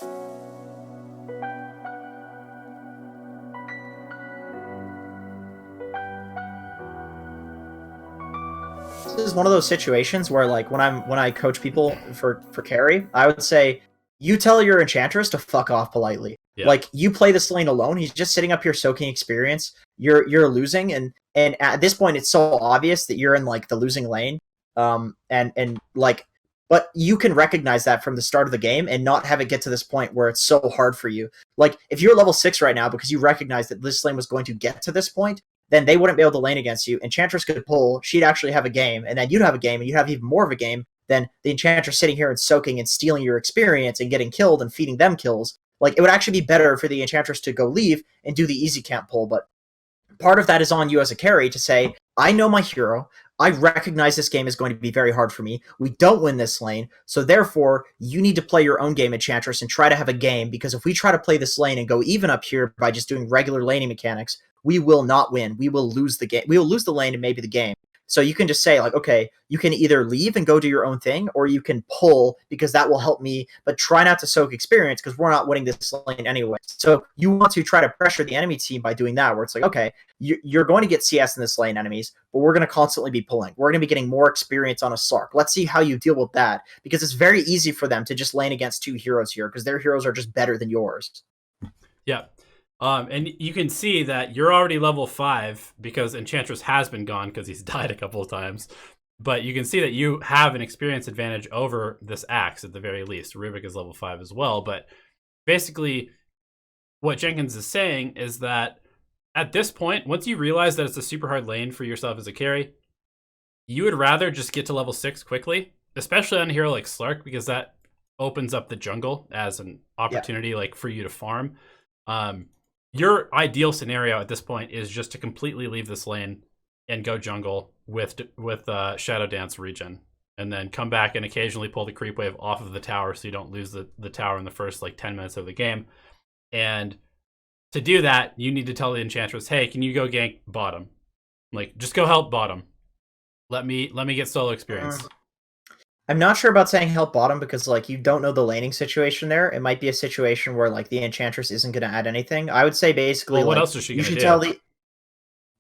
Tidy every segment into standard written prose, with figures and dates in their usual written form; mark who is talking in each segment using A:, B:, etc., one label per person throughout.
A: This is one of those situations where, like, when I coach people for carry, I would say, you tell your enchantress to fuck off politely.
B: Yeah.
A: Like, you play this lane alone. He's just sitting up here soaking experience. You're losing, and at this point, it's so obvious that you're in like the losing lane. And like, but you can recognize that from the start of the game and not have it get to this point where it's so hard for you. Like, if you're level 6 right now because you recognize that this lane was going to get to this point, then they wouldn't be able to lane against you. Enchantress could pull, she'd actually have a game, and then you'd have a game, and you'd have even more of a game than the Enchantress sitting here and soaking and stealing your experience and getting killed and feeding them kills. Like, it would actually be better for the Enchantress to go leave and do the easy camp pull, but part of that is on you as a carry to say, I know my hero, I recognize this game is going to be very hard for me. We don't win this lane, so therefore, you need to play your own game, Enchantress, and try to have a game, because if we try to play this lane and go even up here by just doing regular laning mechanics, we will not win. We will lose the game. We will lose the lane and maybe the game. So you can just say, like, okay, you can either leave and go do your own thing, or you can pull because that will help me, but try not to soak experience because we're not winning this lane anyway. So you want to try to pressure the enemy team by doing that, where it's like, okay, you're going to get CS in this lane, enemies, but we're going to constantly be pulling. We're going to be getting more experience on a Sark. Let's see how you deal with that, because it's very easy for them to just lane against two heroes here because their heroes are just better than yours.
B: Yeah. And you can see that you're already level 5 because Enchantress has been gone because he's died a couple of times. But you can see that you have an experience advantage over this Axe at the very least. Rubik is level 5 as well. But basically, what Jenkins is saying is that at this point, once you realize that it's a super hard lane for yourself as a carry, you would rather just get to level 6 quickly, especially on a hero like Slark, because that opens up the jungle as an opportunity like for you to farm. Your ideal scenario at this point is just to completely leave this lane and go jungle with Shadow Dance regen, and then come back and occasionally pull the creep wave off of the tower so you don't lose the tower in the first like 10 minutes of the game. And to do that, you need to tell the Enchantress, hey, can you go gank bottom? Like, just go help bottom. Let me get solo experience.
A: I'm not sure about saying help bottom because, like, you don't know the laning situation there. It might be a situation where, like, the Enchantress isn't going to add anything. I would say basically,
B: well, what
A: like,
B: else is she going to do?
A: Tell the...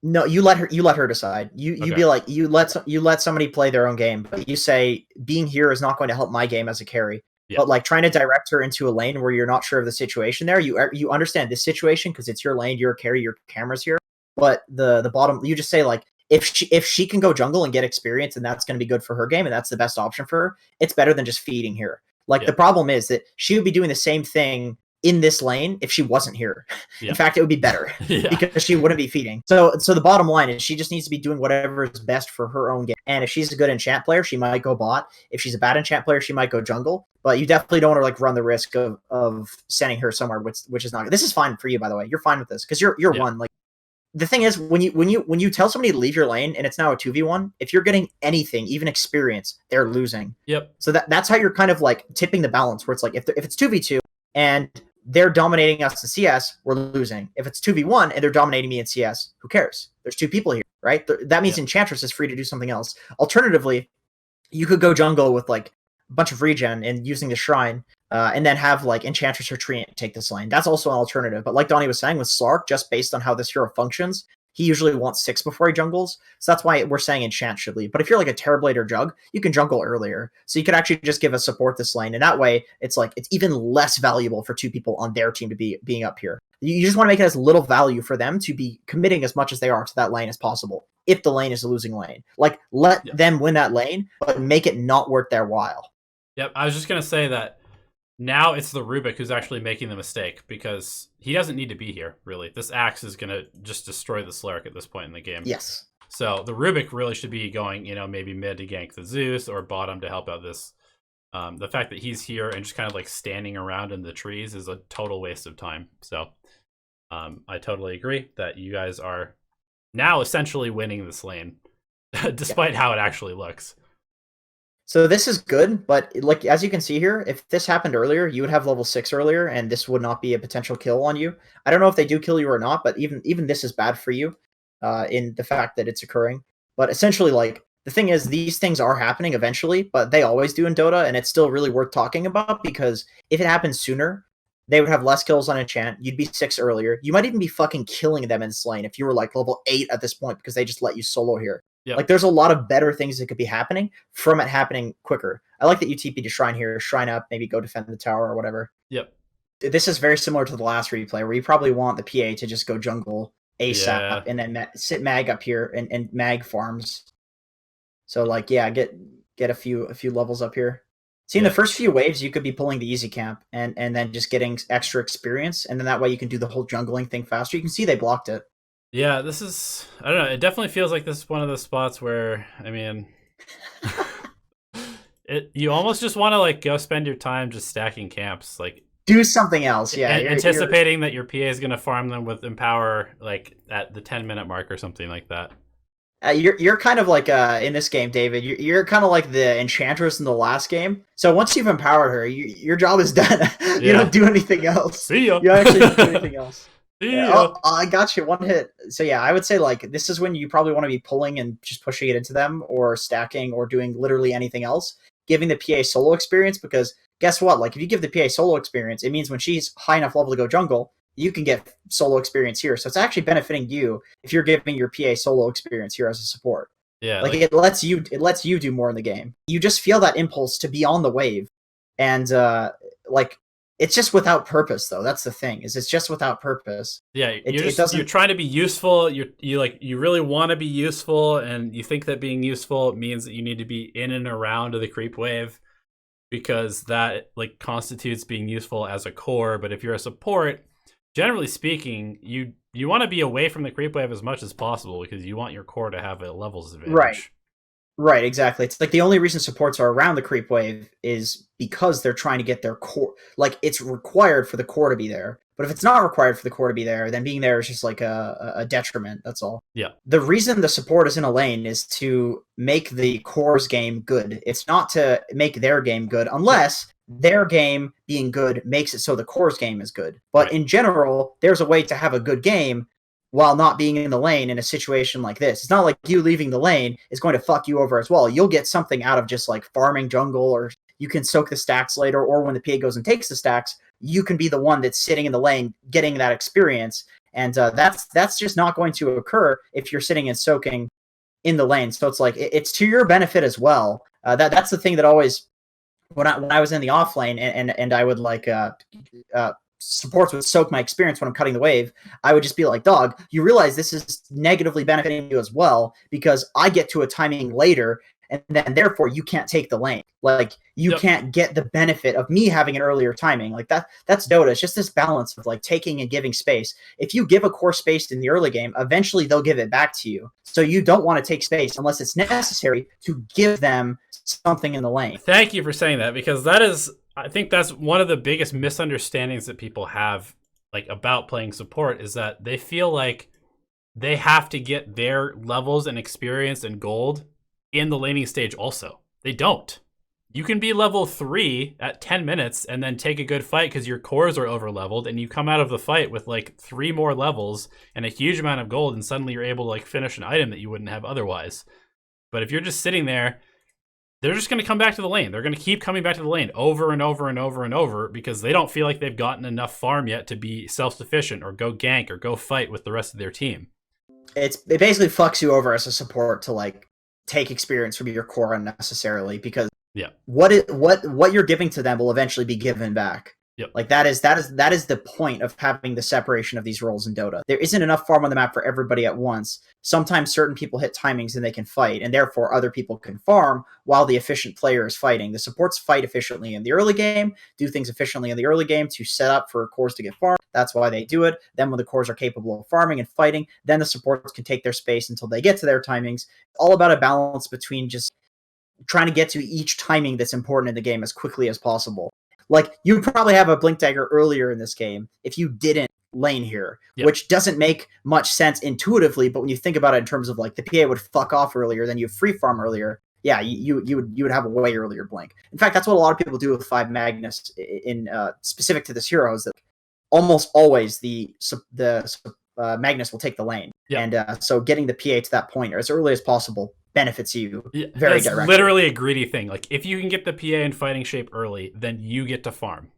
A: No, you let her decide. You
B: Okay.
A: Be like, you let somebody play their own game, but you say being here is not going to help my game as a carry. Yeah. But like trying to direct her into a lane where you're not sure of the situation there, you understand this situation because it's your lane, you're a carry, your camera's here. But the bottom, you just say like, if she can go jungle and get experience, and that's going to be good for her game, and that's the best option for her, it's better than just feeding here. Like, the problem is that she would be doing the same thing in this lane if she wasn't here. In fact, it would be better because she wouldn't be feeding. So the bottom line is she just needs to be doing whatever is best for her own game. And if she's a good enchant player, she might go bot. If she's a bad enchant player, she might go jungle. But you definitely don't want to like run the risk of sending her somewhere which is not good. This is fine for you, by the way. You're fine with this because you're one. Like, the thing is, when you tell somebody to leave your lane and it's now a 2v1, if you're getting anything, even experience, they're losing.
B: Yep.
A: So that's how you're kind of like tipping the balance, where it's like if it's 2v2 and they're dominating us in CS, we're losing. If it's 2v1 and they're dominating me in CS, who cares? There's two people here, right? That means Enchantress is free to do something else. Alternatively, you could go jungle with like a bunch of regen and using the shrine, and then have like Enchantress or Treant take this lane. That's also an alternative. But like Donnie was saying with Slark, just based on how this hero functions, he usually wants 6 before he jungles. So that's why we're saying Enchant should lead. But if you're like a Terrorblade or Jug, you can jungle earlier. So you could actually just give a support this lane. And that way, it's like it's even less valuable for two people on their team to be being up here. You just want to make it as little value for them to be committing as much as they are to that lane as possible. If the lane is a losing lane, like let them win that lane, but make it not worth their while.
B: Yep, I was just going to say that now it's the Rubik who's actually making the mistake because he doesn't need to be here, really. This Axe is going to just destroy the Slark at this point in the game.
A: Yes.
B: So the Rubik really should be going, maybe mid to gank the Zeus or bottom to help out this. The fact that he's here and just kind of like standing around in the trees is a total waste of time. So I totally agree that you guys are now essentially winning this lane, despite how it actually looks.
A: So this is good, but like as you can see here, if this happened earlier, you would have level 6 earlier, and this would not be a potential kill on you. I don't know if they do kill you or not, but even this is bad for you in the fact that it's occurring. But essentially, like, the thing is, these things are happening eventually, but they always do in Dota, and it's still really worth talking about because if it happens sooner, They would have less kills on enchant. You'd be 6 earlier. You might even be fucking killing them in Slain if you were like level 8 at this point because they just let you solo here.
B: Yep.
A: Like there's a lot of better things that could be happening from it happening quicker. I like that you TP to Shrine here, Shrine up, maybe go defend the tower or whatever.
B: Yep.
A: This is very similar to the last replay where you probably want the PA to just go jungle ASAP and then sit mag up here and mag farms. So like get a few levels up here. See, in the first few waves, you could be pulling the easy camp and then just getting extra experience, and then that way you can do the whole jungling thing faster. You can see they blocked it.
B: Yeah, this is, I don't know, it definitely feels like this is one of those spots where, I mean, you almost just want to like go spend your time just stacking camps, like
A: do something else. Yeah,
B: anticipating that your PA is going to farm them with Empower like at the 10-minute mark or something like that.
A: You're kind of like in this game, David. You're kind of like the Enchantress in the last game. So once you've empowered her, your job is done. You don't do anything else.
B: See ya.
A: You actually don't do anything else.
B: See ya.
A: Oh, I got you. One hit. So yeah, I would say like this is when you probably want to be pulling and just pushing it into them, or stacking, or doing literally anything else. Giving the PA solo experience, because guess what? Like if you give the PA solo experience, it means when she's high enough level to go jungle, you can get solo experience here. So it's actually benefiting you if you're giving your PA solo experience here as a support.
B: Yeah,
A: like it lets you do more in the game. You just feel that impulse to be on the wave, and like it's just without purpose though. That's the thing, is it's just without purpose.
B: Yeah, you're trying to be useful. You really want to be useful, and you think that being useful means that you need to be in and around the creep wave, because that like constitutes being useful as a core. But if you're a support, generally speaking, you want to be away from the creep wave as much as possible because you want your core to have a levels advantage.
A: Right, exactly. It's like the only reason supports are around the creep wave is because they're trying to get their core. Like it's required for the core to be there. But if it's not required for the core to be there, then being there is just like a detriment. That's all.
B: Yeah.
A: The reason the support is in a lane is to make the core's game good. It's not to make their game good, unless their game being good makes it so the core's game is good. But in general, there's a way to have a good game while not being in the lane in a situation like this. It's not like you leaving the lane is going to fuck you over as well. You'll get something out of just like farming jungle, or you can soak the stacks later, or when the PA goes and takes the stacks, you can be the one that's sitting in the lane getting that experience. And that's just not going to occur if you're sitting and soaking in the lane. So it's like it's to your benefit as well. That's the thing that always, when I was in the off lane and I would like supports would soak my experience when I'm cutting the wave, I would just be like, dog, you realize this is negatively benefiting you as well, because I get to a timing later, and then therefore you can't take the lane. Like you can't get the benefit of me having an earlier timing. Like that's Dota. It's just this balance of like taking and giving space. If you give a core space in the early game, eventually they'll give it back to you. So you don't want to take space unless it's necessary to give them something in the lane.
B: Thank you for saying that, because I think that's one of the biggest misunderstandings that people have like about playing support, is that they feel like they have to get their levels and experience and gold in the laning stage also. They don't. You can be level 3 at 10 minutes and then take a good fight because your cores are over leveled, and you come out of the fight with like 3 more levels and a huge amount of gold, and suddenly you're able to like finish an item that you wouldn't have otherwise. But if you're just sitting there, they're just going to come back to the lane. They're going to keep coming back to the lane over and over and over and over because they don't feel like they've gotten enough farm yet to be self-sufficient or go gank or go fight with the rest of their team.
A: It basically fucks you over as a support to like take experience from your core unnecessarily, because what you're giving to them will eventually be given back.
B: Yep.
A: Like that is the point of having the separation of these roles in Dota. There isn't enough farm on the map for everybody at once. Sometimes certain people hit timings and they can fight, and therefore other people can farm while the efficient player is fighting. The supports fight efficiently in the early game, do things efficiently in the early game to set up for cores to get farmed. That's why they do it. Then when the cores are capable of farming and fighting, then the supports can take their space until they get to their timings. All about a balance between just trying to get to each timing that's important in the game as quickly as possible. Like, you probably have a Blink Dagger earlier in this game if you didn't lane here, which doesn't make much sense intuitively, but when you think about it in terms of, like, the PA would fuck off earlier, then you free farm earlier, yeah, you would have a way earlier Blink. In fact, that's what a lot of people do with 5 Magnus in specific to this hero, is that almost always the Magnus will take the lane. And so getting the PA to that point as early as possible benefits you very directly.
B: It's literally a greedy thing. Like, if you can get the PA in fighting shape early, then you get to farm.